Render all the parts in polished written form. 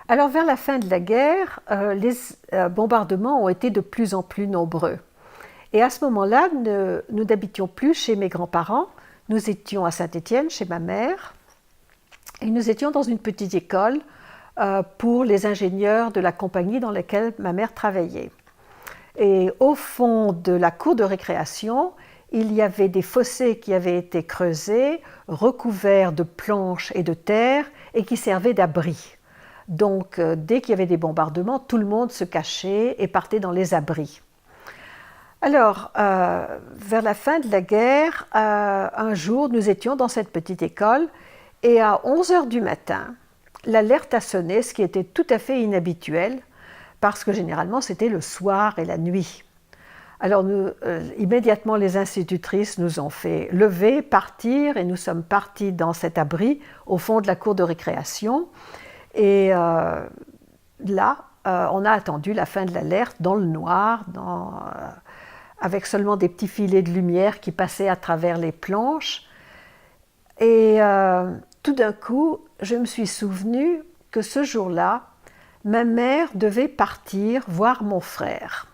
Alors vers la fin de la guerre, les bombardements ont été de plus en plus nombreux. Et à ce moment-là, nous n'habitions plus chez mes grands-parents, nous étions à Saint-Étienne, chez ma mère, et nous étions dans une petite école pour les ingénieurs de la compagnie dans laquelle ma mère travaillait. Et au fond de la cour de récréation, il y avait des fossés qui avaient été creusés, recouverts de planches et de terre, et qui servaient d'abri. Donc, dès qu'il y avait des bombardements, tout le monde se cachait et partait dans les abris. Alors, vers la fin de la guerre, un jour, nous étions dans cette petite école, et à 11 heures du matin, l'alerte a sonné, ce qui était tout à fait inhabituel, parce que généralement, c'était le soir et la nuit. Alors, immédiatement, les institutrices nous ont fait lever, partir, et nous sommes partis dans cet abri au fond de la cour de récréation. Et là, on a attendu la fin de l'alerte dans le noir, avec seulement des petits filets de lumière qui passaient à travers les planches. Et tout d'un coup, je me suis souvenu que ce jour-là, ma mère devait partir voir mon frère.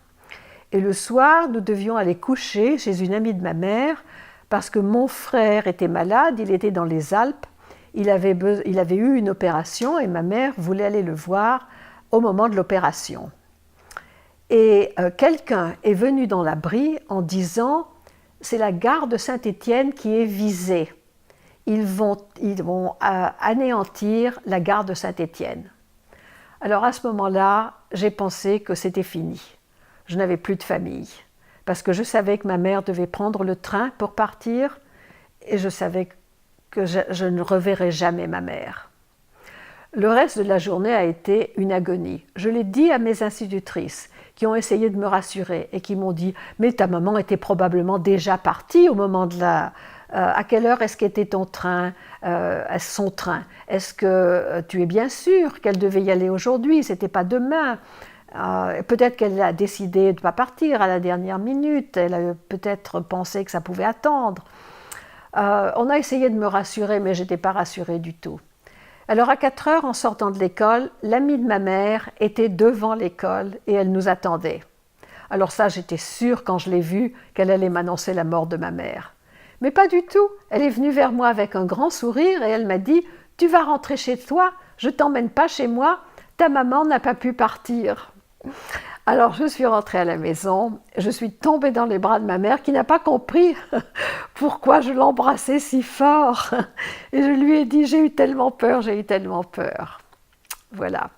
Et le soir, nous devions aller coucher chez une amie de ma mère parce que mon frère était malade, il était dans les Alpes, il avait eu une opération et ma mère voulait aller le voir au moment de l'opération. Et quelqu'un est venu dans l'abri en disant « c'est la gare de Saint-Étienne qui est visée. Ils vont anéantir la gare de Saint-Étienne. » Alors à ce moment-là, j'ai pensé que c'était fini. Je n'avais plus de famille, parce que je savais que ma mère devait prendre le train pour partir, et je savais que je ne reverrais jamais ma mère. Le reste de la journée a été une agonie. Je l'ai dit à mes institutrices, qui ont essayé de me rassurer, et qui m'ont dit « mais ta maman était probablement déjà partie au moment de la... à quelle heure est-ce qu'était ton train, son train? Est-ce que tu es bien sûre qu'elle devait y aller aujourd'hui? C'était pas demain. » Peut-être qu'elle a décidé de ne pas partir à la dernière minute, elle a peut-être pensé que ça pouvait attendre. On a essayé de me rassurer, mais je n'étais pas rassurée du tout. Alors à 4 heures, en sortant de l'école, l'amie de ma mère était devant l'école et elle nous attendait. Alors ça, j'étais sûre quand je l'ai vue qu'elle allait m'annoncer la mort de ma mère. Mais pas du tout, elle est venue vers moi avec un grand sourire et elle m'a dit « Tu vas rentrer chez toi, je ne t'emmène pas chez moi, ta maman n'a pas pu partir. » Alors je suis rentrée à la maison, je suis tombée dans les bras de ma mère qui n'a pas compris pourquoi je l'embrassais si fort. Et je lui ai dit « j'ai eu tellement peur, j'ai eu tellement peur ». Voilà.